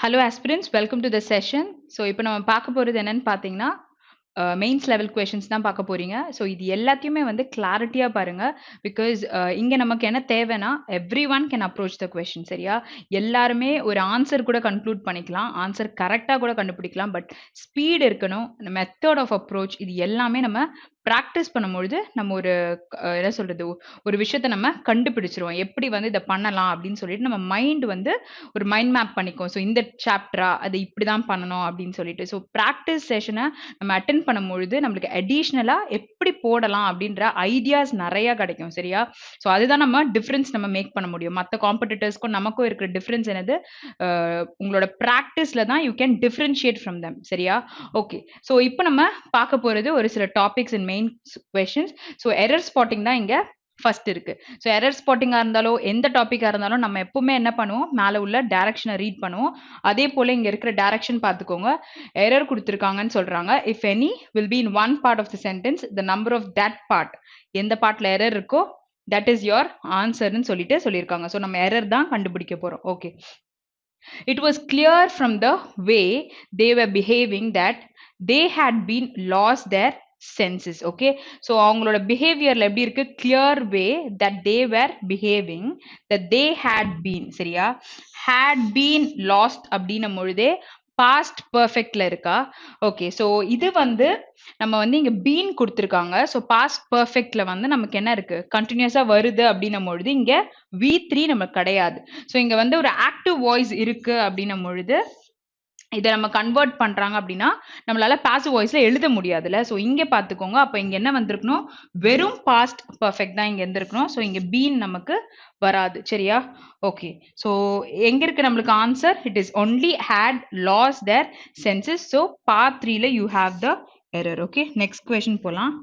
Hello aspirants, welcome to the session. So இப்போ நம்ம பார்க்க போறது என்னன்னு பார்த்தீங்கன்னா மெயின்ஸ் லெவல் கொஷின்ஸ் தான் பார்க்க போறீங்க. ஸோ இது எல்லாத்தையுமே வந்து கிளாரிட்டியாக பாருங்க. பிகாஸ் இங்கே நமக்கு என்ன தேவைன்னா every one can approach the question. சரியா? எல்லாருமே ஒரு ஆன்சர் கூட கன்க்ளூட் பண்ணிக்கலாம், ஆன்சர் கரெக்டாக கூட கண்டுபிடிக்கலாம். பட் ஸ்பீட் இருக்கணும், மெத்தட் ஆஃப் அப்ரோச், இது எல்லாமே நம்ம ப்ராக்டிஸ் பண்ணும்பொழுது நம்ம ஒரு என்ன சொல்றது, ஒரு விஷயத்த நம்ம கண்டுபிடிச்சிருவோம். எப்படி வந்து இதை பண்ணலாம் அப்படின்னு சொல்லிட்டு நம்ம மைண்ட் வந்து ஒரு மைண்ட் மேப் பண்ணிக்கும். ஸோ இந்த சாப்டரா அது இப்படி தான் பண்ணணும் அப்படின்னு சொல்லிட்டு. ஸோ ப்ராக்டிஸ் செஷனை நம்ம அட்டென்ட் பண்ணும்பொழுது நம்மளுக்கு அடிஷ்னலா எப்படி போடலாம் அப்படின்ற ஐடியாஸ் நிறைய கிடைக்கும். சரியா? ஸோ அதுதான் நம்ம டிஃபரன்ஸ் நம்ம மேக் பண்ண முடியும். மற்ற காம்படிட்டர்ஸ்க்கும் நமக்கும் இருக்கிற டிஃபரன்ஸ் என்னது, உங்களோட ப்ராக்டிஸ்ல தான் you can differentiate from them. சரியா? ஓகே. ஸோ இப்போ நம்ம பார்க்க போறது ஒரு சில டாபிக்ஸ் இன் main questions. So error spotting தான் இங்க ஃபர்ஸ்ட் இருக்கு. ஸோ எரர் ஸ்பாட்டிங்காக இருந்தாலும் எந்த டாப்பிக்காக இருந்தாலும் நம்ம எப்பவுமே என்ன பண்ணுவோம், மேலே உள்ள டைரக்ஷனை ரீட் பண்ணுவோம். அதே போல் இங்கே இருக்கிற டைரக்ஷன் பார்த்துக்கோங்க. எரர் கொடுத்துருக்காங்கன்னு சொல்கிறாங்க. If any will be in one part of the sentence, the number of that part, எந்த பார்ட்டில் எரர் இருக்கோ தட் இஸ் யோர் ஆன்சர்னு சொல்லியிருக்காங்க. ஸோ நம்ம எரர் தான் கண்டுபிடிக்க போகிறோம். Okay. It was clear from the way they were behaving that they had been lost their senses. Okay, so அவங்களோட behaviorல எப்படி இருக்கு, clear way that they were behaving that they had been. சரியா? had been lost அப்படின்னும் பொழுதே past பர்ஃபெக்ட்ல இருக்கா? Okay. So இது வந்து நம்ம வந்து இங்க பீன் கொடுத்துருக்காங்க. ஸோ பாஸ்ட் பர்ஃபெக்ட்ல வந்து நமக்கு என்ன இருக்கு, கண்டினியூஸா வருது அப்படின்னும் பொழுது இங்க V3 நமக்கு கிடையாது. ஸோ இங்க வந்து ஒரு ஆக்டிவ் வாய்ஸ் இருக்கு அப்படின்னும் பொழுது இதை நம்ம கன்வெர்ட் பண்றாங்க அப்படின்னா நம்மளால பாசிவ் வாய்ஸ்ல எழுத முடியாதுல்ல. ஸோ இங்க பாத்துக்கோங்க. அப்ப இங்க என்ன வந்திருக்கணும், வெறும் பாஸ்ட் பர்ஃபெக்ட் தான் இங்க இருந்திருக்கணும். ஸோ இங்க பீன் நமக்கு வராது. சரியா? ஓகே. ஸோ எங்க இருக்கு நம்மளுக்கு answer, it is only had lost their senses. So part 3ல you have the error. Okay, next question போலாம்.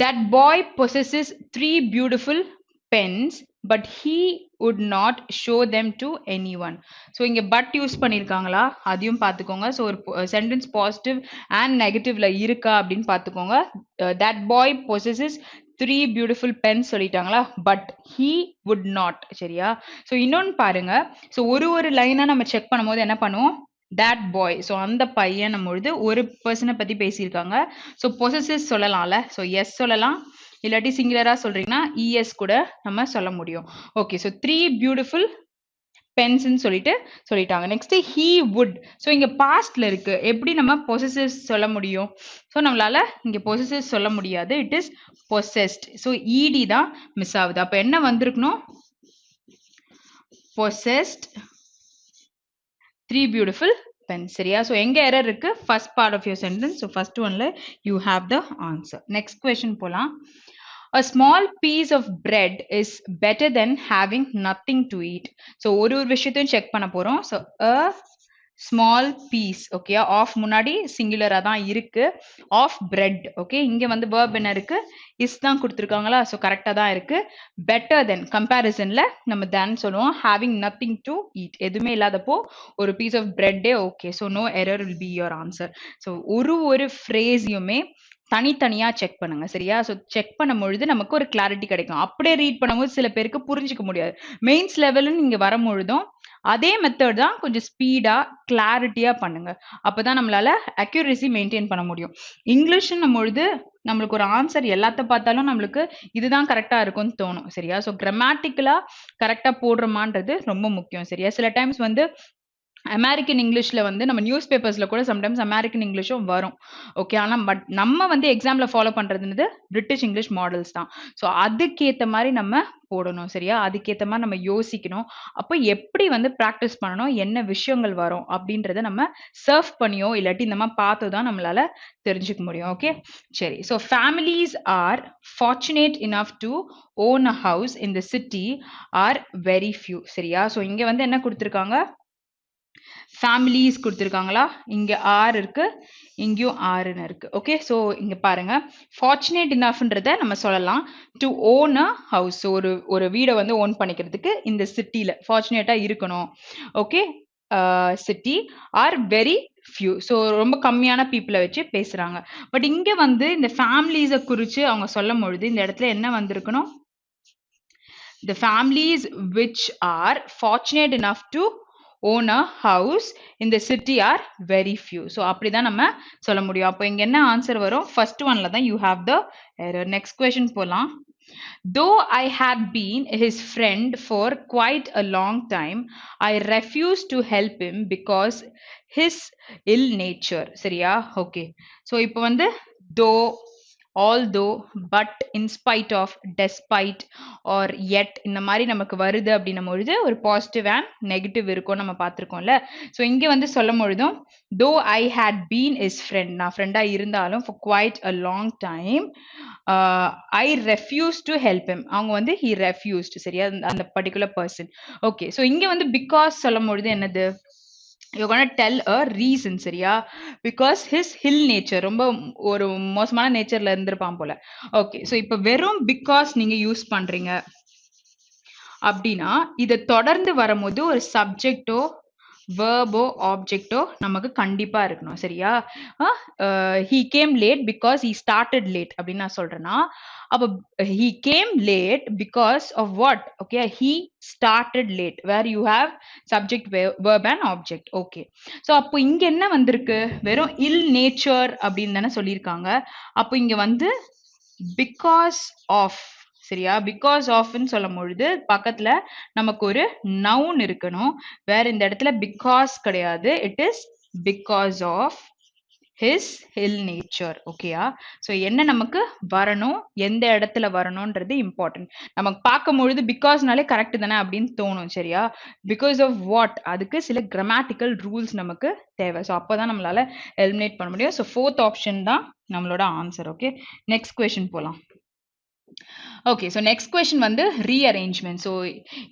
That boy possesses 3 beautiful pens but he would not show them to anyone. So இங்க but use பண்ணிருக்காங்களா அதையும் பார்த்துக்கோங்க. So ஒரு sentence positive and நெகட்டிவ்ல இருக்கா அப்படின்னு பார்த்துக்கோங்க. that boy possesses 3 beautiful pens சொல்லிட்டாங்களா, but he would not. சரியா? ஸோ இன்னொன்னு பாருங்க. ஸோ ஒரு லைனா நம்ம செக் பண்ணும்போது என்ன பண்ணுவோம், that boy, ஸோ அந்த பையன் நம்மளுது ஒரு பர்சனை பத்தி பேசியிருக்காங்க. ஸோ பொசஸஸ் சொல்லலாம்ல. ஸோ எஸ் சொல்லலாம், இல்லாட்டி சிங்குலரா சொல்றீங்கன்னா இஎஸ் கூட நம்ம சொல்ல முடியும். ஓகே. ஸோ 3 பியூட்டிஃபுல் பென்ஸ்ன்னு சொல்லிட்டாங்க. Next he would. ஸோ இங்க பாஸ்ட்ல இருக்கு, எப்படி நம்ம பொசஸஸ் சொல்ல முடியும்? ஸோ நம்மளால இங்க பொசஸஸ் சொல்ல முடியாது, இட் இஸ் possessed. ஸோ இடி தான் மிஸ் ஆகுது. அப்ப என்ன வந்திருக்கணும், possessed 3 beautiful pens. சரியா? ஸோ எங்க எரர் இருக்கு, first part of your sentence. So first ஒன்ல you have the answer. Next question போலாம். A small piece of bread is better than having nothing to eat. So ஒரு விஷயத்தையும் check பண்ண போறோம். So a small piece, okay, of முன்னாடி சிங்குலரா தான் இருக்கு, ஆஃப் பிரெட். ஓகே, இங்க வந்து verb என்ன இருக்கு, இஸ் தான் கொடுத்துருக்காங்களா. ஸோ கரெக்டா தான் இருக்கு. பெட்டர் தென் கம்பேரிசன்ல நம்ம then சொல்லுவோம். having nothing to eat, எதுவுமே இல்லாதப்போ ஒரு பீஸ் ஆஃப் பிரெட்டே. Okay. So no error will be your answer. So ஒரு ஃப்ரேஸையுமே தனித்தனியா செக் பண்ணுங்க. சரியா? ஸோ செக் பண்ணும் பொழுது நமக்கு ஒரு கிளாரிட்டி கிடைக்கும். அப்படியே ரீட் பண்ணும்போது சில பேருக்கு புரிஞ்சுக்க முடியாது. மெயின்ஸ் லெவல்னு நீங்க வரும்பொழுதும் அதே மெத்தட் தான், கொஞ்சம் ஸ்பீடா கிளாரிட்டியா பண்ணுங்க. அப்பதான் நம்மளால அக்யூரசி மெயின்டைன் பண்ண முடியும். இங்கிலீஷ்னும் பொழுது நம்மளுக்கு ஒரு ஆன்சர் எல்லாத்த பார்த்தாலும் நம்மளுக்கு இதுதான் கரெக்டா இருக்கும்னு தோணும். சரியா? ஸோ கிராமட்டிக்கலா கரெக்டா போடுறோமான்றது ரொம்ப முக்கியம். சரியா? சில டைம்ஸ் வந்து அமெரிக்கன் இங்கிலீஷ்ல வந்து நம்ம நியூஸ் பேப்பர்ஸ்ல கூட சம்டைம்ஸ் அமெரிக்கன் இங்கிலீஷும் வரும். ஓகே. ஆனால் பட் நம்ம வந்து எக்ஸாம்ல ஃபாலோ பண்றதுன்றது பிரிட்டிஷ் இங்கிலீஷ் மாடல்ஸ் தான். ஸோ அதுக்கேற்ற மாதிரி நம்ம போடணும். சரியா? அதுக்கேற்ற மாதிரி நம்ம யோசிக்கணும். அப்போ எப்படி வந்து ப்ராக்டிஸ் பண்ணணும், என்ன விஷயங்கள் வரும் அப்படின்றத நம்ம சர்வ் பண்ணியோ இல்லாட்டி இந்த மாதிரி பார்த்தோ தான் நம்மளால தெரிஞ்சுக்க முடியும். ஓகே, சரி. So families are fortunate enough to own a house in the city are very few. சரியா? ஸோ இங்க வந்து என்ன கொடுத்துருக்காங்க, ஃபேமிலிஸ் கொடுத்துருக்காங்களா, இங்க ஆர் இருக்கு, இங்கேயும் ஆறுன்னு இருக்கு. ஓகே. ஸோ இங்க பாருங்க, ஃபார்ச்சுனேட் இனஃப்ன்றத நம்ம சொல்லலாம் டு ஓன் அ ஹவுஸ். ஒரு வீடை வந்து ஓன் பண்ணிக்கிறதுக்கு இந்த சிட்டில ஃபார்ச்சுனேட்டா இருக்கணும். Okay. City are very few. So ரொம்ப கம்மியான பீப்புளை வச்சு பேசுறாங்க. பட் இங்க வந்து இந்த ஃபேமிலிஸை குறிச்சு அவங்க சொல்லும் பொழுது இந்த இடத்துல என்ன வந்திருக்கணும், the families which are fortunate enough to own a house in the city are very few. So அப்படிதான் நம்ம சொல்ல முடியும். அப்போ இங்க என்ன ஆன்சர் வரும்? ஃபர்ஸ்ட் ஒன்ல தான் you have the error. Next question போலாம். Though I had been his friend for quite a long time, I refused to help him because his ill nature. சரியா? Okay. So இப்போ வந்து though, although, but, in spite of, despite, or yet இந்த மாதிரி நமக்கு வருது அப்படின்னும் பொழுது ஒரு பாசிட்டிவ் அண்ட் நெகட்டிவ் இருக்கும் நம்ம பார்த்துருக்கோம்ல. ஸோ இங்கே வந்து சொல்லும் பொழுதும் though I had been his friend, நான் ஃப்ரெண்டா இருந்தாலும் for quite a long time, I refused to help him. அவங்க வந்து he refused. சரியா? அந்த பர்டிகுலர் பர்சன். ஓகே. ஸோ இங்கே வந்து பிகாஸ் சொல்லும் பொழுது என்னது? you're gonna tell a reason. சரியா? because his ill nature, ரொம்ப ஒரு மோசமான நேச்சர்ல இருந்திருப்பான் போல. ஓகே. ஸோ இப்போ வெறும் பிகாஸ் நீங்க யூஸ் பண்றீங்க அப்படின்னா இதை தொடர்ந்து வரும்போது ஒரு சப்ஜெக்டோ வேர்போ ஆப்ஜெக்டோ நமக்கு கண்டிப்பா இருக்கணும். சரியா? he came late because he started late அப்படின்னு நான் சொல்றேன்னா, அப்போ he came late because of what? Okay, he started late where you have subject, verb and object. Okay, so அப்போ இங்க என்ன வந்திருக்கு? வெறும் ill nature அப்படின்னு தானே சொல்லியிருக்காங்க. அப்போ இங்க வந்து because of. சரியா? பிகாஸ் ஆஃப்னு சொல்லும் பொழுது பக்கத்துல நமக்கு ஒரு நவுன் இருக்கணும். வேற இந்த இடத்துல பிகாஸ் கிடையாது. It is because of his ill nature. ஓகேயா? ஸோ என்ன நமக்கு வரணும், எந்த இடத்துல வரணும்ன்றது இம்பார்ட்டன்ட். நமக்கு பார்க்கும் பொழுது பிகாஸ்னாலே கரெக்ட் தானே அப்படின்னு தோணும். சரியா? Because of what? அதுக்கு சில கிராமட்டிக்கல் ரூல்ஸ் நமக்கு தேவை. ஸோ அப்போதான் நம்மளால எலிமினேட் பண்ண முடியும். ஸோ ஃபோர்த் ஆப்ஷன் தான் நம்மளோட ஆன்சர். ஓகே, நெக்ஸ்ட் கொஸ்டின் போலாம். ஓகே, ஸோ நெக்ஸ்ட் கொஸ்டின் வந்து ரீஅரேஞ்ச்மெண்ட். ஸோ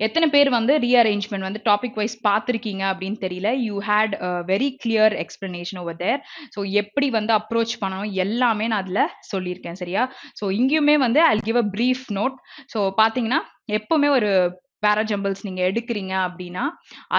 எத்தனை பேர் வந்து ரீஅரேஞ்ச்மெண்ட் வந்து டாபிக் வைஸ் பார்த்துருக்கீங்க அப்படின்னு தெரியல. You had very clear explanation over there. So எப்படி வந்து அப்ரோச் பண்ணணும் எல்லாமே நான் அதில் சொல்லியிருக்கேன். சரியா? ஸோ இங்கேயுமே வந்து I give a brief note. So பார்த்தீங்கன்னா எப்போவுமே ஒரு பேராஜம்பிள்ஸ் நீங்கள் எடுக்கிறீங்க அப்படின்னா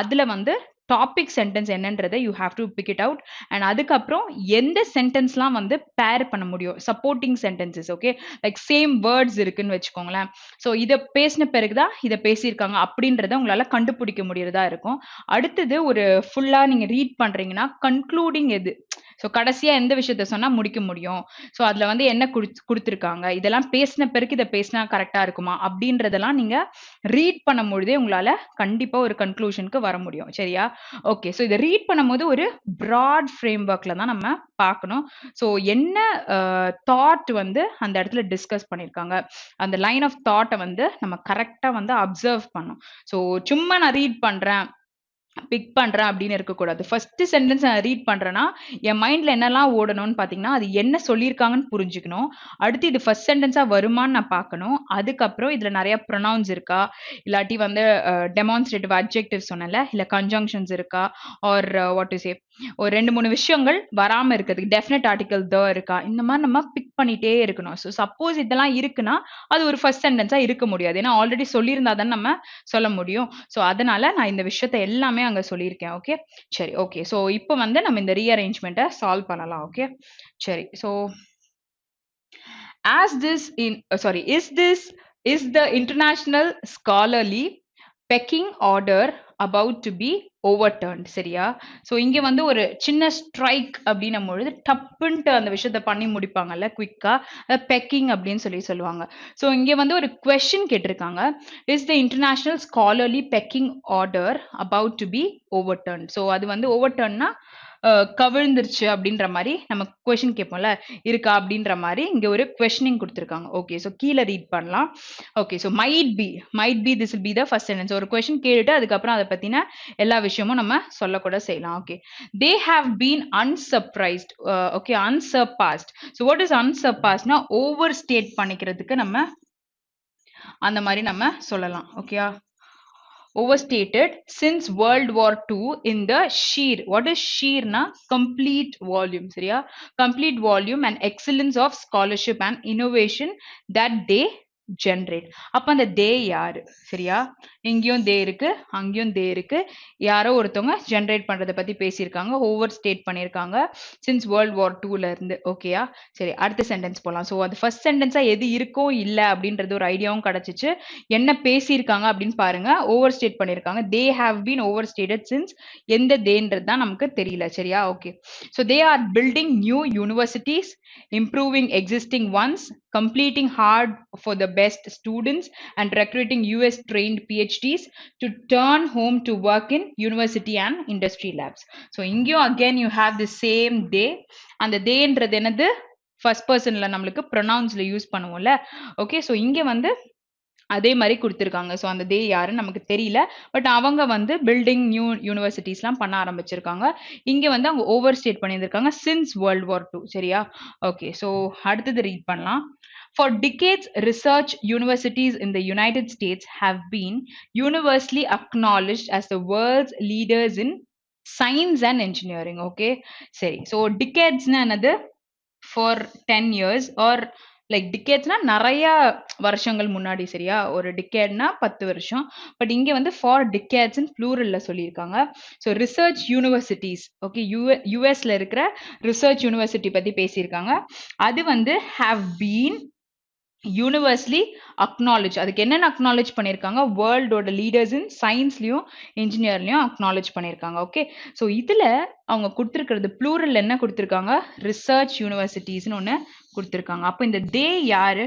அதில் வந்து டாபிக் சென்டென்ஸ் என்னன்றதை you have to pick it out. And அதுக்கப்புறம் எந்த சென்டென்ஸ்லாம் வந்து பேர் பண்ண முடியும், supporting sentences. Okay, like same words இருக்குன்னு வச்சுக்கோங்களேன். ஸோ இதை பேசின பிறகுதான் இதை பேசியிருக்காங்க அப்படின்றத உங்களால் கண்டுபிடிக்க முடியறதா இருக்கும். அடுத்தது ஒரு ஃபுல்லாக நீங்கள் ரீட் பண்ணுறீங்கன்னா கன்க்ளூடிங் எது, ஸோ கடைசியாக எந்த விஷயத்த சொன்னால் முடிக்க முடியும், ஸோ அதில் வந்து என்ன கொடுத்துருக்காங்க, இதெல்லாம் பேசின பிறகு இதை பேசினா கரெக்டாக இருக்குமா அப்படின்றதெல்லாம் நீங்கள் ரீட் பண்ணும் பொழுதே உங்களால் கண்டிப்பாக ஒரு கன்க்ளூஷனுக்கு வர முடியும். சரியா? ஓகே, ஸோ இதை ரீட் பண்ணும்போது ஒரு ப்ராட் ஃப்ரேம் ஒர்க்கில் தான் நம்ம பார்க்கணும். ஸோ என்ன தாட் வந்து அந்த இடத்துல டிஸ்கஸ் பண்ணியிருக்காங்க, அந்த லைன் ஆஃப் தாட்டை வந்து நம்ம கரெக்டாக வந்து அப்சர்வ் பண்ணணும். ஸோ சும்மா நான் ரீட் பண்ணுறேன், பிக் பண்றேன் அப்படின்னு இருக்கக்கூடாது. ஃபர்ஸ்ட் சென்டென்ஸ் நான் ரீட் பண்றேன்னா என் மைண்ட்ல என்னெல்லாம் ஓடணும்னு பாத்தீங்கன்னா அது என்ன சொல்லியிருக்காங்கன்னு புரிஞ்சுக்கணும். அடுத்து இது ஃபர்ஸ்ட் சென்டென்ஸா வருமான்னு நான் பார்க்கணும். அதுக்கப்புறம் இதுல நிறைய ப்ரொனவுன்ஸ் இருக்கா, இல்லாட்டி வந்து டெமான்ஸ்ட்ரேட்டிவ் அட்ஜெக்டிவ் சொன்னல, இல்ல கன்ஜங்ஷன்ஸ் இருக்கா, ஆர் வாட் டு சே ஒரு 2-3 விஷயங்கள் வராம இருக்கிறதுக்கு டெஃபினட் ஆர்டிகல் த இருக்கா, இந்த மாதிரி நம்ம பிக் பண்ணிட்டே இருக்கணும். ஸோ சப்போஸ் இதெல்லாம் இருக்குன்னா அது ஒரு ஃபர்ஸ்ட் சென்டென்ஸா இருக்க முடியாது. ஏன்னா ஆல்ரெடி சொல்லியிருந்தா தானே நம்ம சொல்ல முடியும். ஸோ அதனால நான் இந்த விஷயத்த எல்லாமே அங்க சொல்லியிருக்கேன். ஓகே, சரி. ஓகே, ஸோ இப்போ வந்து நம்ம இந்த ரீஅரேஞ்ச்மெண்ட்டை சால்வ் பண்ணலாம். ஓகே, சரி. So is the international scholarly pecking order about to be overturned? சரியா? ஸோ இங்க வந்து ஒரு சின்ன ஸ்ட்ரைக் அப்படின்னும் பொழுது டப்புன்ட்டு அந்த விஷயத்த பண்ணி முடிப்பாங்கல்ல குவிக்கா, பெக்கிங் அப்படின்னு சொல்லுவாங்க. ஸோ இங்க வந்து ஒரு கொஸ்டின் கேட்டிருக்காங்க, is the international scholarly pecking order about to be overturn? So அது வந்து ஓவர்டர்ன்னா கவிழ்ந்துருச்சு அப்படின்ற மாதிரி நம்ம கொஸ்டின் கேட்போம்ல, இருக்கா அப்படின்ற மாதிரி இங்க ஒரு கொஸ்டினிங் கொடுத்துருக்காங்க. ஓகே, ஸோ கீழே ரீட் பண்ணலாம். Okay, so might be this will be the first sentence. ஒரு கொஸ்டின் கேட்டுட்டு அதுக்கப்புறம் அதை பத்தின எல்லா விஷயமும் நம்ம சொல்லக்கூட செய்யலாம். Okay, they have been unsurprised. Okay, unsurpassed. So what is அன்சர்பாஸ்ட்னா ஓவர் ஸ்டேட் பண்ணிக்கிறதுக்கு நம்ம அந்த மாதிரி நம்ம சொல்லலாம். ஓகேயா? overstated since World War II in the sheer, what is sheer na complete volume. சரியா? complete volume and excellence of scholarship and innovation that they generate. அப்ப அந்த they யாரு? சரியா? இங்கேயும் they இருக்கு, அங்கேயும் they இருக்கு. யாரோ ஒருத்தவங்க generate பண்றத பத்தி பேசியிருக்காங்க, ஓவர் ஸ்டேட் பண்ணியிருக்காங்க since World War II ல இருந்து. ஓகேயா? சரி, அடுத்த சென்டென்ஸ் போலாம். ஸோ அது ஃபர்ஸ்ட் சென்டென்ஸா எது இருக்கோ இல்ல அப்படின்றது ஒரு ஐடியாவும் கிடைச்சிச்சு. என்ன பேசியிருக்காங்க அப்படின்னு பாருங்க. ஓவர் ஸ்டேட் பண்ணியிருக்காங்க. they have been overstated since எந்த தேன்றது தான் நமக்கு தெரியல. சரியா? Okay. So they are building new universities, improving existing ones, completing hard for the best students, and recruiting US trained PhDs to turn home to work in university and industry labs. So இங்கேயும் again you have the same day. அந்த தேன்றது என்னது? First பர்சன்ல நம்மளுக்கு ப்ரொனவுன்ஸ்ல use பண்ணுவோம்ல. Okay, so இங்க வந்து அதே மாதிரி கொடுத்துருக்காங்க. ஸோ அந்த தே யாருன்னு நமக்கு தெரியல. பட் அவங்க வந்து பில்டிங் நியூ யூனிவர்சிட்டிஸ்லாம் பண்ண ஆரம்பிச்சிருக்காங்க. இங்கே வந்து அவங்க ஓவர் ஸ்டேட் பண்ணியிருக்காங்க சின்ஸ் வேர்ல்ட் வார் 2. சரியா? ஓகே, ஸோ அடுத்தது ரீட் பண்ணலாம். For decades, research universities in the United States have been universally acknowledged as the world's leaders in science and engineering. Okay, சரி. So decades னா என்னது? For 10 years or like டிகேட்ஸ்னா நிறைய வருஷங்கள் முன்னாடி. சரியா? ஒரு டிகேட்னா 10 வருஷம். பட் இங்க வந்து ஃபார் டிகேட்ஸ் ப்ளூரல்ல சொல்லியிருக்காங்க. ஸோ ரிசர்ச் யூனிவர்சிட்டிஸ், ஓகே, யூஎஸ்ல இருக்கிற ரிசர்ச் யூனிவர்சிட்டி பத்தி பேசியிருக்காங்க. அது வந்து ஹாவ் பீன் யூனிவர்ஸ்லி அக்னாலேஜ். அதுக்கு என்னென்ன அக்னாலேஜ் பண்ணியிருக்காங்க? வேர்ல்டோட லீடர்ஸ் இன் சயின்ஸ்லையும் இன்ஜினியர்லையும் அக்னாலேஜ் பண்ணியிருக்காங்க. ஓகே, ஸோ இதில் அவங்க கொடுத்துருக்கிறது ப்ளூரல் என்ன கொடுத்துருக்காங்க? ரிசர்ச் யூனிவர்சிட்டிஸ்னு ஒன்று கொடுத்துருக்காங்க. அப்போ இந்த தே யாரு?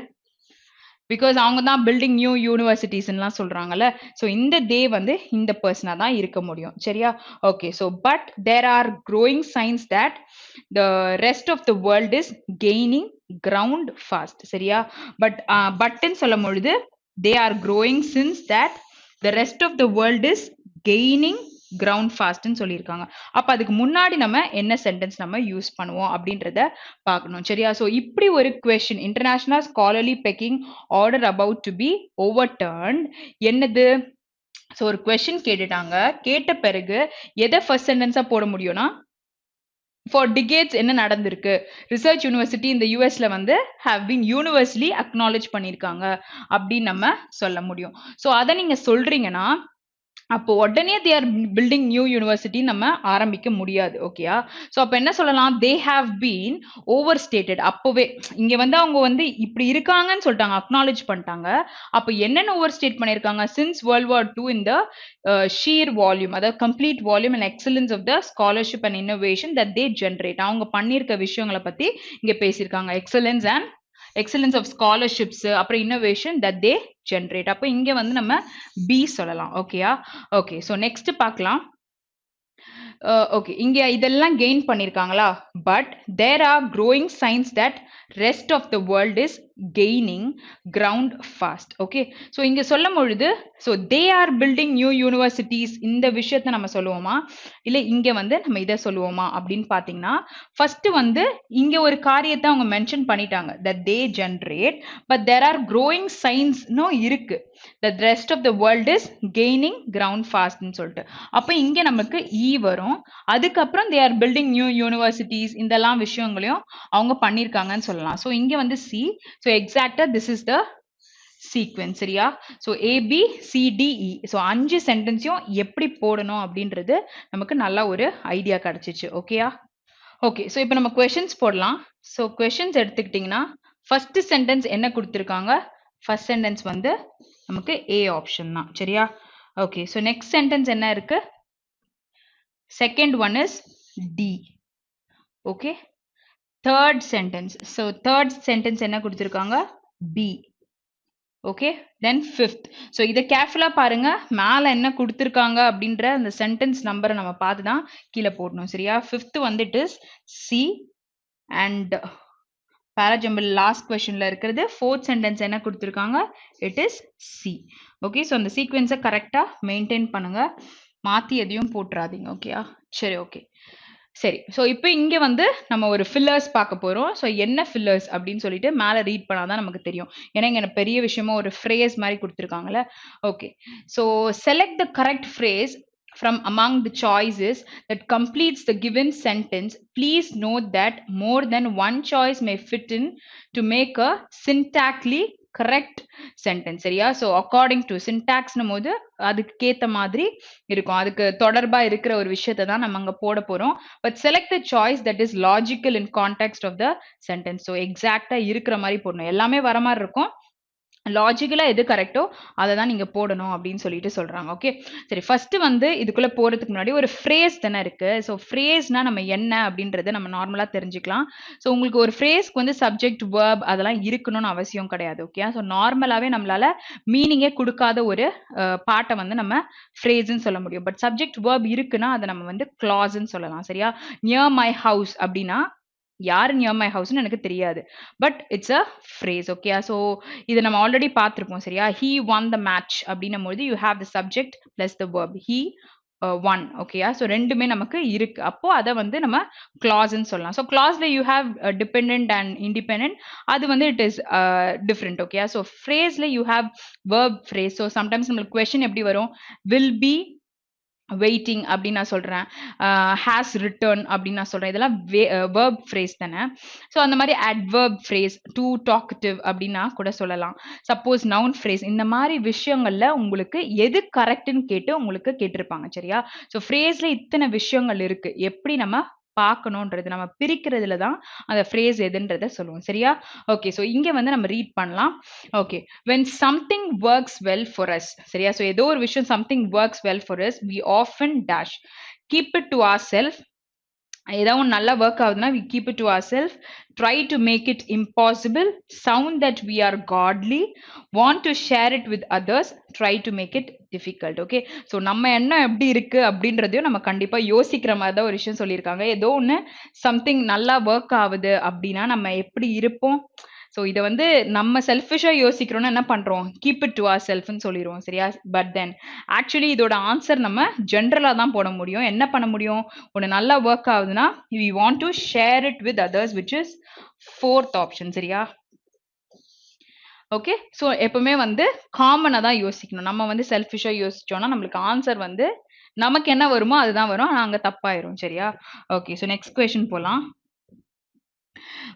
பிகாஸ் அவங்க தான் பில்டிங் நியூ யூனிவர்சிட்டிஸ்லாம் சொல்றாங்கல்ல. ஸோ இந்த தே வந்து இந்த பர்சனா தான் இருக்க முடியும். சரியா? Okay, so but there are growing signs that the rest of the world is gaining ground fast. சரியா? பட்ன்னு சொல்லும் பொழுது they are growing signs that the rest of the world is gaining ground ஃபாஸ்ட்னு சொல்லியிருக்காங்க. அப்போ அதுக்கு முன்னாடி நம்ம என்ன சென்டென்ஸ் நம்ம யூஸ் பண்ணுவோம் அப்படின்றத பார்க்கணும். சரியா? ஸோ இப்படி ஒரு question, international scholarly pecking order about to be over turned. என்னது? ஸோ ஒரு கொஸ்டின் கேட்டுட்டாங்க. கேட்ட பிறகு எதை ஃபர்ஸ்ட் சென்டென்ஸா போட முடியும்னா, ஃபார் டிகேட்ஸ் என்ன நடந்திருக்கு? ரிசர்ச் யூனிவர்சிட்டி இந்த யூஎஸ்ல வந்து ஹேவ் பீன் யூனிவர்ஸ்லி அக்னாலேஜ் பண்ணியிருக்காங்க அப்படின்னு நம்ம சொல்ல முடியும். ஸோ அதை நீங்க சொல்றீங்கன்னா அப்போ உடனே தே ஆர் பில்டிங் நியூ யூனிவர்சிட்டி நம்ம ஆரம்பிக்க முடியாது. ஓகேயா? ஸோ அப்போ என்ன சொல்லலாம்? தே ஹாவ் பீன் ஓவர் ஸ்டேட்டட். அப்போவே இங்க வந்து அவங்க வந்து இப்படி இருக்காங்கன்னு சொல்லிட்டாங்க, அக்னாலேஜ் பண்ணிட்டாங்க. அப்போ என்னென்ன ஓவர் ஸ்டேட் பண்ணியிருக்காங்க? சின்ஸ் வேர்ல்ட் வார் 2 இந்த ஷீர் வால்யூம், அதாவது complete volume and excellence of the scholarship and innovation that they generate. அவங்க பண்ணியிருக்க விஷயங்களை பத்தி இங்க பேசியிருக்காங்க. எக்ஸலன்ஸ் ஆஃப் ஸ்காலர்ஷிப்ஸ், அப்புறம் இன்னோவேஷன் தட் தே ஜென்ரேட். அப்போ இங்க வந்து நம்ம பி சொல்லலாம். ஓகேயா? ஓகே, ஸோ நெக்ஸ்ட் பார்க்கலாம். ஓகே, இங்க இதெல்லாம் கெயின் பண்ணிருக்காங்களா? But there are growing signs that rest of the world is gaining ground fast. Okay, so இங்க சொல்லும் பொழுது so they are building new universities இந்த விஷயத்த நம்ம சொல்லுவோமா, இல்லை இங்க வந்து நம்ம இதை சொல்லுவோமா அப்படின்னு பார்த்தீங்கன்னா, ஃபர்ஸ்ட் வந்து இங்க ஒரு காரியத்தை அவங்க மென்ஷன் பண்ணிட்டாங்க, that they generate, but there are growing சைன்ஸ்னும் இருக்கு, that rest of the world is gaining ground ஃபாஸ்ட்னு சொல்லிட்டு. அப்போ இங்க நமக்கு இ வரும். அதுக்கப்புறம் they are building new universities இதெல்லாம் விஷயங்களையும் அவங்க பண்ணியிருக்காங்கன்னு சொல்லலாம். ஸோ இங்க வந்து C. So exactly this is the sequence. சரியா? So ABCDE. ஸோ 5 சென்டென்ஸையும் எப்படி போடணும் அப்படின்றது நமக்கு நல்ல ஒரு ஐடியா கிடைச்சிச்சு. ஓகேயா? ஓகே, ஸோ இப்போ நம்ம கொஸ்டின்ஸ் போடலாம். ஸோ கொஸ்டின்ஸ் எடுத்துக்கிட்டிங்கன்னா ஃபர்ஸ்ட் சென்டென்ஸ் என்ன கொடுத்துருக்காங்க? ஃபர்ஸ்ட் சென்டென்ஸ் வந்து நமக்கு ஏ ஆப்ஷன் தான். சரியா? ஓகே, ஸோ நெக்ஸ்ட் சென்டென்ஸ் என்ன இருக்கு? Second one is D. Okay. Third sentence. So third sentence என்ன கொடுத்திருக்காங்க? B. Okay. Then fifth. So இதை கேர்ஃபுல்லா பாருங்க. மேல என்ன கொடுத்திருக்காங்க அப்படின்ற அந்த சென்டென்ஸ் நம்பரை நம்ம பார்த்து தான் கீழே போடணும். சரியா? ஃபிஃப்த் வந்து it is C. And para jumble last கொஸ்டின்ல இருக்கிறது ஃபோர்த் சென்டென்ஸ் என்ன கொடுத்திருக்காங்க? It is C. Okay, so அந்த சீக்வென்ஸை கரெக்டா மெயின்டைன் பண்ணுங்க, மாத்தி எதையும் போட்டுறாதீங்க. ஓகேயா? சரி, ஓகே, சரி. ஸோ இப்போ இங்கே வந்து நம்ம ஒரு ஃபில்லர்ஸ் பார்க்க போகிறோம். ஸோ என்ன ஃபில்லர்ஸ் அப்படின்னு சொல்லிட்டு மேலே ரீட் பண்ணாதான் நமக்கு தெரியும். ஏன்னா இங்கே பெரிய விஷயமா ஒரு ஃப்ரேஸ் மாதிரி கொடுத்துருக்காங்கல்ல. Okay, so select the correct phrase from among the choices that completes the given sentence. Please note that more than one choice may fit in to make a syntactically correct sentence சரியா. So according to சின்டாக்ஸ்னும் போது அதுக்கு ஏத்த மாதிரி இருக்கும், அதுக்கு தொடர்பா இருக்கிற ஒரு விஷயத்தை தான் நம்ம அங்க போட போறோம். But select the choice that is logical in context of the sentence. So எக்ஸாக்டா இருக்கிற மாதிரி போடணும், எல்லாமே வர மாதிரி இருக்கும், லாஜிக்கலா எது கரெக்டோ அதை தான் நீங்க போடணும் அப்படின்னு சொல்லிட்டு சொல்றாங்க. ஓகே சரி, ஃபர்ஸ்ட் வந்து இதுக்குள்ள போறதுக்கு முன்னாடி ஒரு ஃப்ரேஸ் தானே இருக்கு. ஸோ ஃப்ரேஸ்னா நம்ம என்ன அப்படின்றத நம்ம நார்மலா தெரிஞ்சுக்கலாம். ஸோ உங்களுக்கு ஒரு ஃப்ரேஸ்க்கு வந்து சப்ஜெக்ட் வேர்ப் அதெல்லாம் இருக்கணும்னு அவசியம் கிடையாது. ஓகே ஸோ நார்மலாவே நம்மளால மீனிங்கே கொடுக்காத ஒரு பாட்டை வந்து நம்ம ஃப்ரேஸ்ன்னு சொல்ல முடியும். பட் சப்ஜெக்ட் வேர்ப் இருக்குன்னா அதை நம்ம வந்து கிளாஸ்ன்னு சொல்லலாம் சரியா. நியர் மை ஹவுஸ் அப்படின்னா யார் நியர் மை ஹவுஸ்னு எனக்கு தெரியாது, but it's a phrase. Okay so இதை நம்ம ஆல்ரெடி பார்த்துருப்போம் சரியா. ஹீ ஒன் த மேட்ச் அப்படின்னும் போது you have the subject plus the verb he one. ஓகேயா ஸோ ரெண்டுமே நமக்கு இருக்கு, அப்போ அதை வந்து நம்ம கிளாஸ்ன்னு சொல்லலாம். ஸோ கிளாஸ்ல you have depend and independent, அது வந்து it is different. Okay so ஃப்ரேஸ்ல you have verb phrase. So sometimes நம்மளுக்கு கொஸ்டின் எப்படி வரும், வில் பி வெயிட்டிங் அப்படின்னு நான் சொல்றேன், ஹேஸ் ரிட்டர்ன் அப்படின்னு நான் சொல்றேன், இதெல்லாம் வேர்ப் ஃப்ரேஸ் தானே. ஸோ அந்த மாதிரி அட்வர்ப் ஃப்ரேஸ், டூ டாக்கட்டிவ் அப்படின்னா கூட சொல்லலாம். சப்போஸ் நவுன் ஃப்ரேஸ், இந்த மாதிரி விஷயங்கள்ல உங்களுக்கு எது கரெக்ட்னு கேட்டு உங்களுக்கு கேட்டிருப்பாங்க சரியா. ஸோ ஃப்ரேஸ்ல இத்தனை விஷயங்கள் இருக்கு, எப்படி நம்ம பார்க்கணுன்றது நம்ம பிரிக்கிறதுல தான் அந்த ஃப்ரேஸ் எதுன்றத சொல்லுவோம் சரியா. ஓகே ஸோ இங்க வந்து நம்ம ரீட் பண்ணலாம். Okay when something works well for us சரியா. ஸோ ஏதோ ஒரு விஷயம் something works well for us we often dash keep it to ourselves. ஏதாவது நல்லா ஒர்க் ஆகுதுன்னா we keep it to ourselves, try to make it impossible, sound that we are godly, want to share it with others, try to make it difficult. Okay so நம்ம என்ன எப்படி இருக்கு அப்படின்றதையும் நம்ம கண்டிப்பா யோசிக்கிற மாதிரி தான் ஒரு விஷயம் சொல்லியிருக்காங்க. ஏதோ ஒன்று சம்திங் நல்லா ஒர்க் ஆகுது அப்படின்னா நம்ம எப்படி இருப்போம். ஸோ இதை வந்து நம்ம செல்ஃபிஷா யோசிக்கிறோம்னா என்ன பண்றோம், கீப் இட் டு ஆர் செல்ஃப்னு சொல்லிடுவோம் சரியா. பட் தென் ஆக்சுவலி இதோட ஆன்சர் நம்ம ஜென்ரலா தான் போட முடியும். என்ன பண்ண முடியும், ஒன்று நல்லா ஒர்க் ஆகுதுன்னா we want to share it with others, which is fourth option சரியா. ஓகே ஸோ எப்பவுமே வந்து காமனாக தான் யோசிக்கணும். நம்ம வந்து செல்ஃபிஷா யோசிச்சோம்னா நம்மளுக்கு ஆன்சர் வந்து நமக்கு என்ன வருமோ அதுதான் வரும், ஆனால் அங்கே தப்பாயிரும் சரியா. ஓகே ஸோ நெக்ஸ்ட் கொஸ்டின் போகலாம்.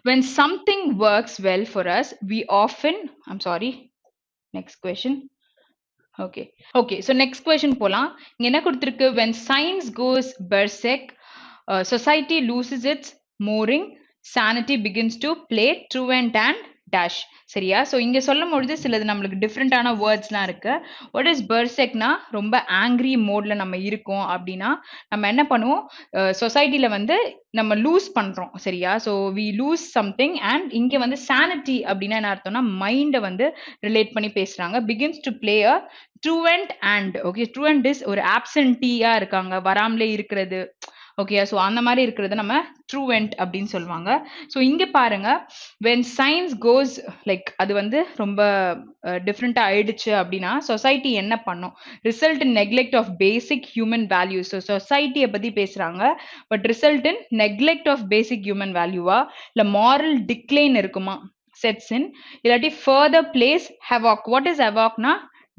When something works well for us we often, I'm sorry, next question. Okay so next question போலாம். இங்க என்ன கொடுத்திருக்கு, when science goes berserk, society loses its mooring, sanity begins to play truant and dash சரியா. So இங்க சொல்லும் பொழுது சிலது நம்மளுக்கு டிஃப்ரெண்டான வேர்ட்ஸ்லாம் இருக்கு. வாட் இஸ் பெர்செக்னா ரொம்ப ஆங்கிரி மோட்ல நம்ம இருக்கோம் அப்படின்னா நம்ம என்ன பண்ணுவோம், சொசைட்டில வந்து நம்ம லூஸ் பண்றோம் சரியா. So we lose something and இங்க வந்து சானிட்டி அப்படின்னா என்ன அர்த்தம்னா மைண்டை வந்து ரிலேட் பண்ணி பேசுறாங்க. Begins to play a truant and. Okay truant is ஒரு ஆப்சென்டியா இருக்காங்க, வராமலே இருக்கிறது. ஓகே ஸோ அந்த மாதிரி இருக்கிறது நம்ம ட்ரூவெண்ட் அப்படின்னு சொல்லுவாங்க. ஸோ இங்க பாருங்க when science goes like அது வந்து ரொம்ப டிஃப்ரெண்டா ஆயிடுச்சு அப்படின்னா சொசைட்டி என்ன பண்ணும், result in neglect of basic human values. So சொசைட்டியை பத்தி பேசுறாங்க, but result in neglect of basic human வேல்யூவா இல்ல மாரல் டிக்ளைன் இருக்குமா sets in, இல்லாட்டி further place havoc. what is havocனா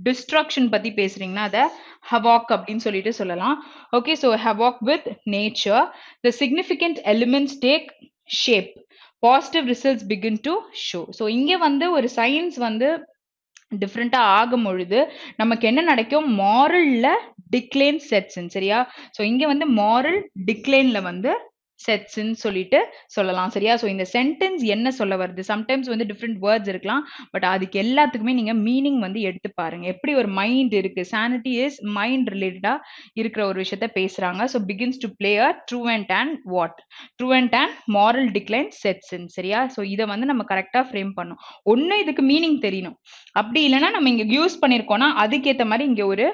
டிஸ்ட்ரக்ஷன் பத்தி பேசுறீங்கன்னா அதை havoc அப்படின்னு சொல்லிட்டு சொல்லலாம். Okay so havoc with nature, the significant elements take shape, positive results begin to show. So இங்க வந்து ஒரு சயின்ஸ் வந்து டிஃப்ரெண்டா ஆகும் பொழுது நமக்கு என்ன நடக்கும், மாரல்ல டிக்ளைன் செட்ஸ் சரியா. ஸோ இங்க வந்து மாரல் டிக்ளைன்ல வந்து செட்ஸ்ன்னு சொல்லிட்டு சொல்லலாம் சரியா. ஸோ இந்த சென்டென்ஸ் என்ன சொல்ல வருது, சம்டைம்ஸ் வந்து டிஃப்ரெண்ட் வேர்ட்ஸ் இருக்கலாம், பட் அதுக்கு எல்லாத்துக்குமே நீங்க மீனிங் வந்து எடுத்து பாருங்க. எப்படி ஒரு மைண்ட் இருக்கு, சானிட்டி இஸ் மைண்ட் ரிலேட்டடா இருக்கிற ஒரு விஷயத்த பேசுறாங்க. So begins to play a truant and what, truant and moral decline செட்ஸ்ன்னு சரியா. ஸோ இதை வந்து நம்ம கரெக்டா ஃப்ரேம் பண்ணும். ஒன்னு இதுக்கு மீனிங் தெரியணும், அப்படி இல்லைன்னா நம்ம இங்க யூஸ் பண்ணிருக்கோம்னா அதுக்கேற்ற மாதிரி இங்க ஒரு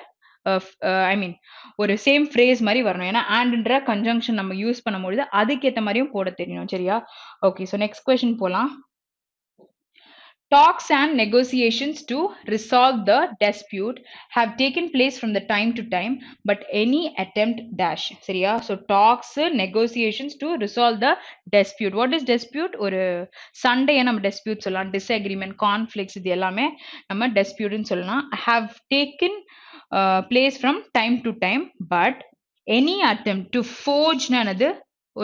ஐ மீன் ஒரு சேம் ஃப்ரேஸ் மாதிரி வரணும். ஏன்னா ஆண்ட்ன்ற கன்ஜங்ஷன் நம்ம யூஸ் பண்ணும்பொழுது அதுக்கேற்ற மாதிரியும் போட தெரியணும் சரியா. ஓகே ஸோ நெக்ஸ்ட் கொஸ்டின் போலாம். Talks and negotiations to resolve the dispute have taken place from the time to time, but any attempt dash சரியா. So talks, negotiations to resolve the dispute. What is dispute? ஒரு சண்டையை நம்ம dispute சொல்லலாம், disagreement, conflicts இது எல்லாமே நம்ம disputeன்னு சொல்லலாம். Have taken place from time to time, but any attempt to forge னது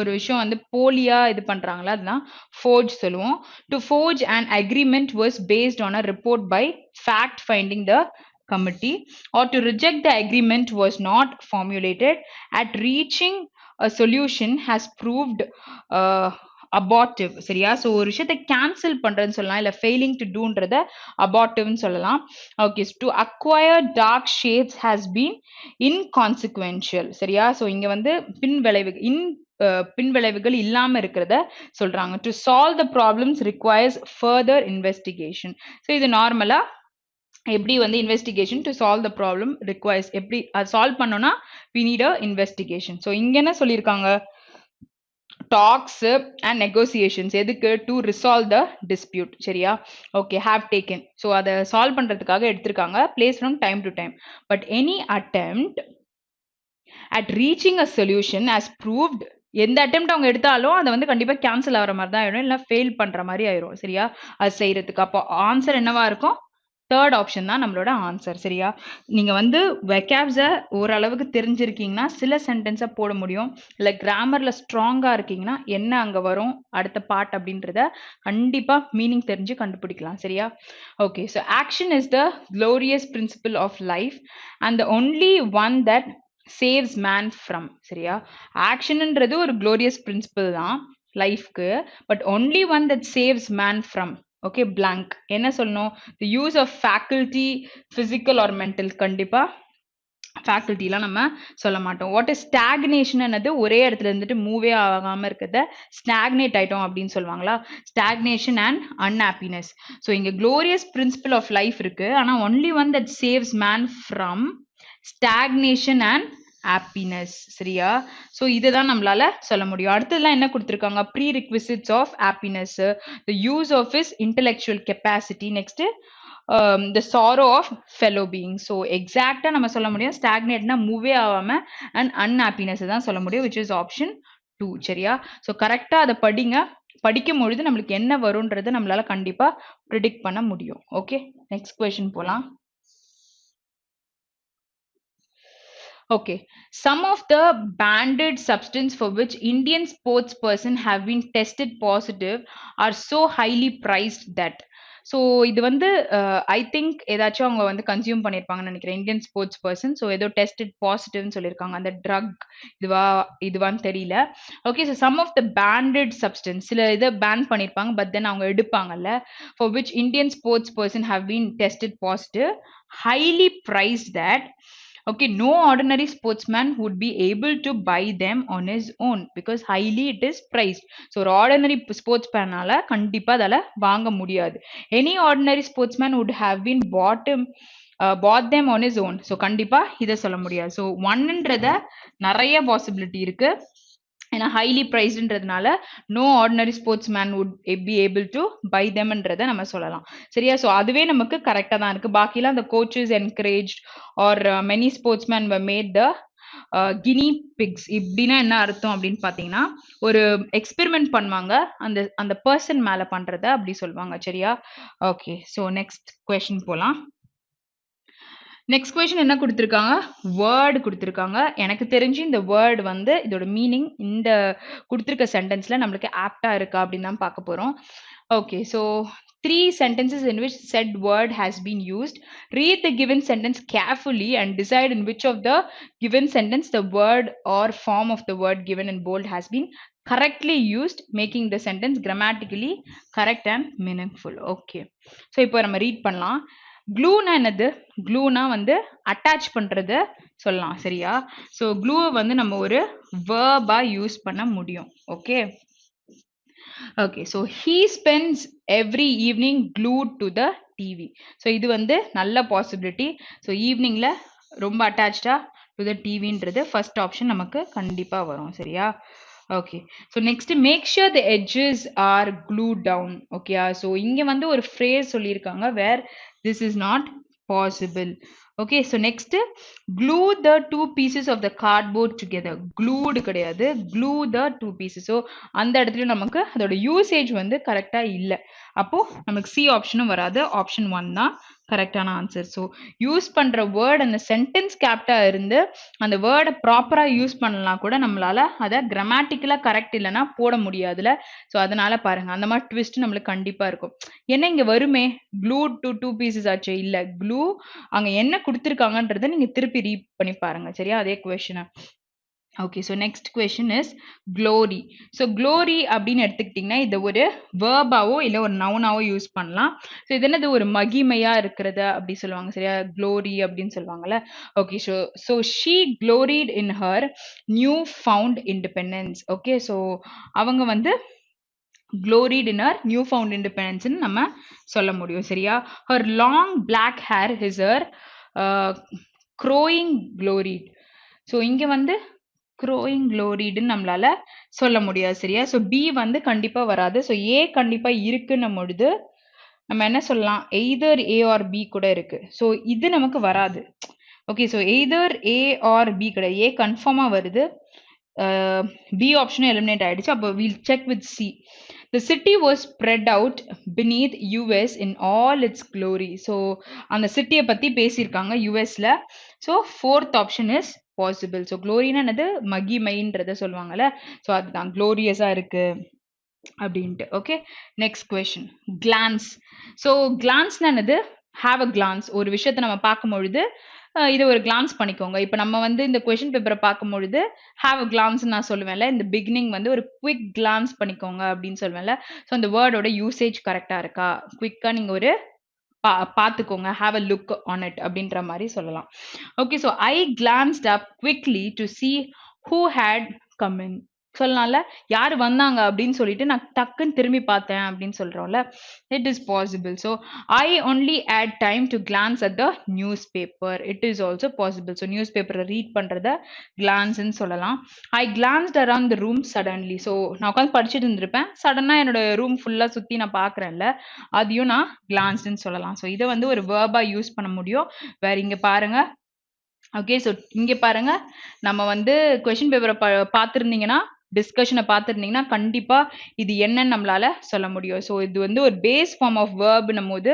ஒரு விஷயம் வந்து போலியா இது பண்றாங்களா அதுதான் forge சொல்லுவோம். To forge an agreement was based on a report by fact finding the committee, or to reject the agreement was not formulated at reaching a solution has proved abortive. சரியா? So ஒரு விஷயத்தை cancel பண்றதுன்னு சொல்லலாம், இல்ல failing to டூன்றத அபார்ட்டிவ்னு சொல்லலாம். Okay, to acquire dark shades has been inconsequential. சரியா? ஸோ இங்க வந்து பின்விளைவுகள் இல்லாம இருக்கிறத சொல்றாங்க. To solve the problems requires further investigation. So இது நார்மலா எப்படி வந்து investigation to solve the problem requires, எப்படி அது சால்வ் பண்ணோம்னா we need a investigation. So இங்க என்ன சொல்லியிருக்காங்க, டாக்ஸ் அண்ட் நெகோசியேஷன்ஸ் எதுக்கு, டு ரிசால்வ் த டிஸ்பியூட். சரியா? Okay, have taken. ஸோ அதை சால்வ் பண்றதுக்காக எடுத்திருக்காங்க, place from time to time. But any attempt at reaching a solution as proved, எந்த attempt அவங்க எடுத்தாலும் அதை வந்து கண்டிப்பா கேன்சல் ஆகிற மாதிரி தான் ஆயிடும், இல்லை ஃபெயில் பண்ற மாதிரி ஆயிரும். சரியா? அது செய்யறதுக்கு அப்போ ஆன்சர் என்னவா இருக்கும், தேர்ட் ஆப்ஷன் தான் நம்மளோட ஆன்சர். சரியா? நீங்க வந்து வெக்காப்ஸை ஓரளவுக்கு தெரிஞ்சிருக்கீங்கன்னா சில சென்டென்ஸை போட முடியும், இல்லை கிராமர்ல ஸ்ட்ராங்கா இருக்கீங்கன்னா என்ன அங்க வரும் அடுத்த பார்ட் அப்படின்றத கண்டிப்பா மீனிங் தெரிஞ்சு கண்டுபிடிக்கலாம். சரியா? Okay, so action is the glorious principle of life and the only one that saves man from. சரியா? ஆக்ஷன்ன்றது ஒரு க்ளோரியஸ் பிரின்சிபிள் தான் லைஃப்க்கு, but only one that saves man from. Okay, blank என்ன சொல்லணும், the use of faculty physical or mental. கண்டிப்பா ஃபேக்கல்ட்டிலாம் நம்ம சொல்ல மாட்டோம். வாட் இஸ் ஸ்டாக்னேஷன், என்னது ஒரே இடத்துல இருந்துட்டு மூவே ஆகாம இருக்கிறத ஸ்டாக்னேட் ஆயிட்டோம் அப்படின்னு சொல்லுவாங்களா, ஸ்டாக்னேஷன் அண்ட் அன்ஹாப்பினஸ். ஸோ இங்க க்ளோரியஸ் பிரின்சிபிள் ஆஃப் லைஃப் இருக்கு, ஆனா only one that saves man from stagnation and happiness. சரியா? ஸோ இதை தான் நம்மளால சொல்ல முடியும். அடுத்ததுலாம் என்ன கொடுத்துருக்காங்க, prerequisites of happiness, the use of is intellectual capacity, next the sorrow of fellow beings. So exactly நம்ம சொல்ல முடியும், ஸ்டாக்னேட்னா மூவே ஆகாம அண்ட் அன்ஹாப்பினஸ் தான் சொல்ல முடியும், which is option 2. சரியா? ஸோ கரெக்டா அதை படிங்க, படிக்கும் பொழுது நம்மளுக்கு என்ன வரும்ன்றது நம்மளால கண்டிப்பா ப்ரிடிக்ட் பண்ண முடியும். ஓகே, நெக்ஸ்ட் கொஸ்டின் போலாம். Okay, some of the banned substance for which Indian sports person have been tested positive are so highly priced that. So இது வந்து ஐ திங்க் ஏதாச்சும் அவங்க வந்து கன்சியூம் பண்ணியிருப்பாங்கன்னு நினைக்கிறேன், இந்தியன் ஸ்போர்ட்ஸ் பர்சன். ஸோ ஏதோ tested பாசிட்டிவ்னு சொல்லியிருக்காங்க, அந்த ட்ரக் இதுவான்னு தெரியல. Okay, so some of the banned substance, சில இதை பேன் பண்ணியிருப்பாங்க, பட் தென் அவங்க எடுப்பாங்கல்ல, for which Indian sports person have been tested positive, highly priced that. Okay, no ordinary sportsman would be able to buy them on his own because highly it is priced. So ஒரு ordinary sportsmanனால கண்டிப்பா அதால வாங்க முடியாது. Any ordinary sportsman would have been bought them on his own. So கண்டிப்பா இதை சொல்ல முடியாது. So ஒன்னுன்றத நிறைய பாசிபிலிட்டி இருக்கு, ஏன்னா ஹைலி ப்ரைஸ்ன்றதுனால no ordinary sports man would be able to buy தெம்ன்றதை நம்ம சொல்லலாம். சரியா? ஸோ அதுவே நமக்கு கரெக்டாக தான் இருக்கு. பாக்கிலாம் அந்த coaches encourage are many sports man made the guinea pigs. இப்படின்னா என்ன அர்த்தம் அப்படின்னு பார்த்தீங்கன்னா, ஒரு எக்ஸ்பெரிமெண்ட் பண்ணுவாங்க, அந்த அந்த பர்சன் மேலே பண்றத அப்படி சொல்லுவாங்க. சரியா? ஓகே, ஸோ நெக்ஸ்ட் கொஸ்டின் போகலாம். நெக்ஸ்ட் கொஸ்டின் என்ன கொடுத்துருக்காங்க, வேர்டு கொடுத்துருக்காங்க. எனக்கு தெரிஞ்சு இந்த வேர்டு வந்து இதோட மீனிங் இந்த கொடுத்துருக்க சென்டென்ஸ்ல நம்மளுக்கு ஆப்டா இருக்கா அப்படின்னு தான் பார்க்க போறோம். Okay, so 3 sentences in which said word has been used. Read the given sentence carefully and decide in which of the given sentence the word or form of the word given in bold has been correctly used, making the sentence grammatically correct and meaningful. Okay, so இப்போ நம்ம read பண்ணலாம். க்ளூனா என்னது, க்ளூனா வந்து attach பண்றது சொல்லலாம். சரியா? So க்ளூவை வந்து நம்ம ஒரு வேர்பா யூஸ் பண்ண முடியும். Okay, okay, so he spends every evening glued to the TV. So இது வந்து நல்ல பாசிபிலிட்டி. ஸோ ஈவினிங்ல ரொம்ப அட்டாச்சா டு த டிவின்றது ஃபர்ஸ்ட் ஆப்ஷன் நமக்கு கண்டிப்பா வரும். சரியா? Okay, so next make sure the edges are glue down. Okay, so இங்க வந்து ஒரு ஃப்ரேஸ் சொல்லியிருக்காங்க வேர் this is not possible. Okay, so next glue the 2 pieces of the cardboard together. Glued கிடையாது, glue the 2 pieces. so அந்த இடத்துல நமக்கு அதோட usage வந்து கரெக்டா இல்ல, அப்போ நமக்கு சி ஆப்ஷனும் வராது, ஆப்ஷன் 1 தான் கரெக்டான ஆன்சர். ஸோ யூஸ் பண்ற வேர்ட் அந்த சென்டென்ஸ் கேப்டா இருந்து அந்த வேர்டை ப்ராப்பரா யூஸ் பண்ணலாம் கூட நம்மளால அதை கிராமட்டிக்கலா கரெக்ட் இல்லைன்னா போட முடியாதுல. ஸோ அதனால பாருங்க அந்த மாதிரி ட்விஸ்ட் நம்மளுக்கு கண்டிப்பா இருக்கும். என்ன இங்க வருமே க்ளூ டு டூ பீசஸ் ஆச்சு இல்ல க்ளூ அங்க என்ன கொடுத்துருக்காங்கன்றத நீங்க திருப்பி ரீட் பண்ணி பாருங்க சரியா அதே கொஸ்டினை. Okay, so next question is glory. So glory அப்படின்னு எடுத்துக்கிட்டிங்கன்னா இது ஒரு வேர்பாவோ இல்லை ஒரு நவுனாவோ யூஸ் பண்ணலாம். ஸோ இது என்னது ஒரு மகிமையா இருக்கிறத அப்படி சொல்லுவாங்க சரியா glory அப்படின்னு சொல்லுவாங்கல்ல. Okay so she gloried in her new found independence. Okay so அவங்க வந்து gloried in her new found independence ன்னு நம்ம சொல்ல முடியும் சரியா. her long black hair is her crowing gloried. So இங்க வந்து க்ரோயிங் க்ளோரிடுன்னு நம்மளால சொல்ல முடியாது சரியா. ஸோ பி வந்து கண்டிப்பா வராது. ஸோ ஏ கண்டிப்பா இருக்குன்னும் பொழுது நம்ம என்ன சொல்லலாம் எய்தர் ஏ ஆர் பி கூட இருக்கு. ஸோ இது நமக்கு வராது. Okay so either A or B கிடையாது ஏ கன்ஃபார்மா வருது. பி ஆப்ஷனும் எலிமினேட் ஆயிடுச்சு. அப்போ will check with C. The city was spread out beneath US in all its glory. So அந்த சிட்டியை பத்தி பேசியிருக்காங்க யூஎஸ்ல. So fourth option is possible. So க்ளோரினா என்னது மகிமைன்றத சொல்லுவாங்கல்ல. ஸோ அதுதான் க்ளோரியஸா இருக்கு அப்படின்ட்டு. Okay next question glance. So கிளான்ஸ்னா என்னது ஹாவ் அ கிளான்ஸ். ஒரு விஷயத்தை நம்ம பார்க்கும் பொழுது இதை ஒரு கிளான்ஸ் பண்ணிக்கோங்க. இப்போ நம்ம வந்து இந்த கொஸ்டின் பேப்பரை பார்க்கும் பொழுது ஹாவ் அ கிளான்ஸ் நான் சொல்லுவேன்ல இந்த பிகினிங் வந்து ஒரு குவிக் கிளான்ஸ் பண்ணிக்கோங்க அப்படின்னு சொல்லுவேன்ல. ஸோ அந்த வேர்டோட யூசேஜ் கரெக்டாக இருக்கா குவிக்காக நீங்கள் ஒரு பார்த்துக்கோங்க have a look on it அப்படின்ற மாதிரி சொல்லலாம். Okay so I glanced up quickly to see who had come in சொல்லலாம்ல யார் வந்தாங்க அப்படின்னு சொல்லிட்டு நான் டக்குன்னு திரும்பி பார்த்தேன் அப்படின்னு சொல்றோம்ல. It is possible. So I only had time to glance at the newspaper. It is also possible. So நியூஸ் பேப்பரை ரீட் பண்றத கிளான்ஸ்ன்னு சொல்லலாம். I glanced around the room suddenly. So நான் உட்காந்து படிச்சுட்டு இருந்திருப்பேன் சடனா என்னோட ரூம் ஃபுல்லா சுத்தி நான் பாக்குறேன்ல அதையும் நான் கிளான்ஸ்ன்னு சொல்லலாம். ஸோ இதை வந்து ஒரு வேர்பா யூஸ் பண்ண முடியும். வேற இங்க பாருங்க. ஓகே ஸோ இங்க பாருங்க நம்ம வந்து கொஸ்டின் பேப்பரை பார்த்துருந்தீங்கன்னா டிஸ்கஷனை பார்த்துருந்தீங்கன்னா கண்டிப்பா இது என்னன்னு நம்மளால சொல்ல முடியும். ஸோ இது வந்து ஒரு பேஸ் ஃபார்ம் ஆஃப் வேர்ப்னும் போது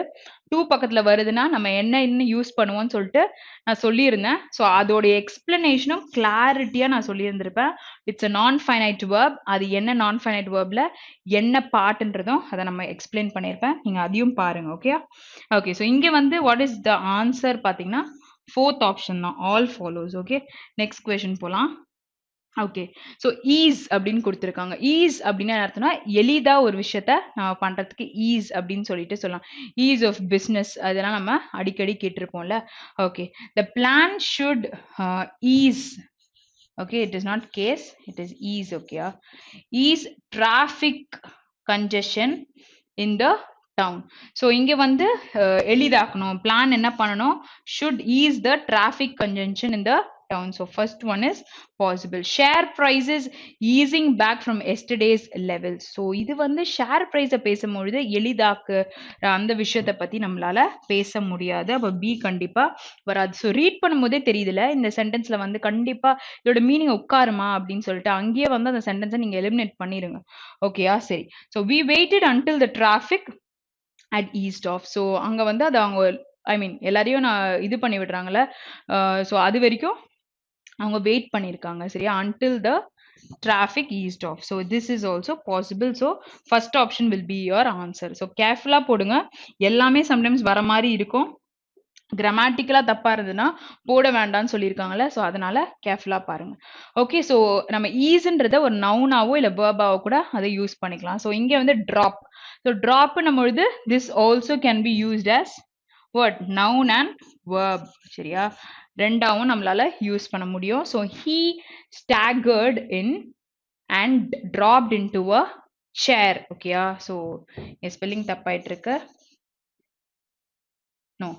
டூ பக்கத்துல வருதுன்னா நம்ம என்ன இன்னும் யூஸ் பண்ணுவோம்னு சொல்லிட்டு நான் சொல்லியிருந்தேன். ஸோ அதோடைய எக்ஸ்பிளனேஷனும் கிளாரிட்டியா நான் சொல்லியிருந்திருப்பேன். இட்ஸ் அ நான் ஃபைனைட் வேர்ப். அது என்ன நான் ஃபைனைட் வேர்ப்ல என்ன பார்ட்ன்றதும் அதை நம்ம எக்ஸ்பிளைன் பண்ணியிருப்பேன். நீங்க அதையும் பாருங்க. ஓகே ஓகே ஸோ இங்க வந்து வாட் இஸ் த ஆன்சர் பார்த்தீங்கன்னா ஃபோர்த் ஆப்ஷன் தான் all follows. Okay next question போலாம். ஓகே ஸோ ஈஸ் அப்படின்னு கொடுத்துருக்காங்க. ஈஸ் அப்படின்னா என்ன அர்த்தம்னா எளிதா ஒரு விஷயத்த நம்ம பண்றதுக்கு ஈஸ் அப்படின்னு சொல்லிட்டு சொல்லலாம். ஈஸ் ஆஃப் பிஸ்னஸ் அதெல்லாம் நம்ம அடிக்கடி கேட்டிருப்போம்ல. Okay the plan should ease. Okay it is not case it is ease. ஓகேயா ease traffic congestion in the town. So இங்க வந்து எளிதாக்கணும் பிளான் என்ன பண்ணணும் should ease the traffic congestion in the town. So first one is possible. Share prices easing back from yesterday's levels. So இது வந்து share price பேசும்பொழுது எளிதாக்கு அந்த விஷயத்தை பத்தி நம்மளால பேச முடியாது. அப்ப பி கண்டிப்பா வராது. ஸோ ரீட் பண்ணும்போதே தெரியுதுல இந்த சென்டென்ஸ்ல வந்து கண்டிப்பா இதோட மீனிங் உட்காருமா அப்படின்னு சொல்லிட்டு அங்கேயே வந்து அந்த சென்டென்ஸை நீங்க எலிமினேட் பண்ணிருங்க. ஓகேயா சரி. So we waited until the traffic at eased off. So அங்க வந்து அது அவங்க ஐ மீன் எல்லாரையும் நான் இது பண்ணி விடுறாங்கல்ல. ஸோ அது வரைக்கும் அவங்க வெயிட் பண்ணியிருக்காங்க சரியா until the traffic eased off. So this is also possible. So first option will be your answer. So carefully போடுங்க. எல்லாமே சம்டைம்ஸ் வர மாதிரி இருக்கும். கிராமட்டிக்கலா தப்பா இருந்ததுன்னா போட வேண்டாம்னு சொல்லியிருக்காங்கல்ல. ஸோ அதனால கேர்ஃபுல்லா பாருங்க. ஓகே ஸோ நம்ம ஈஸ்ன்றத ஒரு நவுனாவோ இல்லை வேர்பாவோ கூட அதை யூஸ் பண்ணிக்கலாம். ஸோ இங்க வந்து ட்ராப். ஸோ ட்ராப்னும் பொழுது this also can be used as what noun and verb சரியா ரெண்டாவும் நம்மளால யூஸ் பண்ண முடியும். So he staggered in and dropped into a chair. ஓகேயா ஸோ ஸ்பெல்லிங் தப்பாயிட்டு இருக்கு. no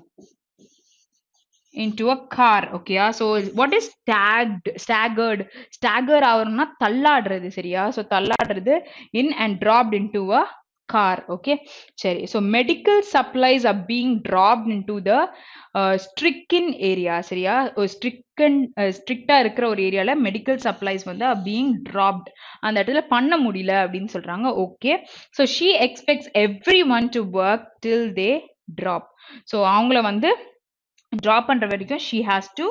into a car. ஓகேயா so what is staggered stagger ஆகணும்னா தள்ளாடுறது சரியா. ஸோ தள்ளாடுறது in and dropped into a car. Okay சரி. so medical supplies are being dropped into the stricken area சரியா. ஸ்ட்ரிக்டா இருக்கிற ஒரு ஏரியால மெடிக்கல் சப்ளைஸ் வந்து being dropped அந்த இடத்துல பண்ண முடியல அப்படின்னு சொல்றாங்க. Okay so she expects everyone to work till they drop. So அவங்கள வந்து drop பண்ற வரைக்கும் she has to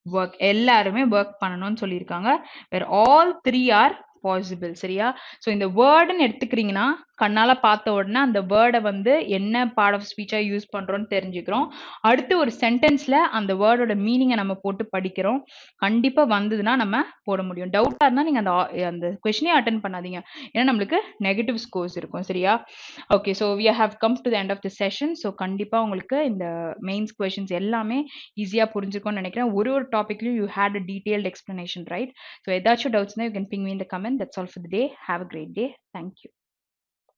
work. எல்லாருமே work பண்ணணும்னு சொல்லியிருக்காங்க. where all three are possible. சரியா? ஸோ இந்த வேர்டுன்னு எடுத்துக்கிறீங்கன்னா கண்ணால பார்த்த உடனே அந்த வேர்டை வந்து என்ன பார்ட் ஆஃப் ஸ்பீச்சா யூஸ் பண்றோம்னு தெரிஞ்சுக்கிறோம். அடுத்து ஒரு சென்டென்ஸ்ல அந்த வேர்டோட மீனிங்கை நம்ம போட்டு படிக்கிறோம். கண்டிப்பா வந்ததுன்னா நம்ம போட முடியும். டவுட்டா இருந்தா நீங்க அந்த கொஸ்டினே அட்டன் பண்ணாதீங்க. ஏன்னா நம்மளுக்கு நெகட்டிவ் ஸ்கோர்ஸ் இருக்கும். சரியா? Okay, so we have come to the end of the session. So கண்டிப்பா உங்களுக்கு இந்த மெயின்ஸ் கொஸ்டின்ஸ் எல்லாமே ஈஸியா புரிஞ்சுக்கும்னு நினைக்கிறேன். ஒரு டாபிக்லயும் you had a detailed explanation, right? So ஏதாச்சும் டவுட்ஸ்னா you can ping me in the comment. That's all for the day. Have a great day. Thank you.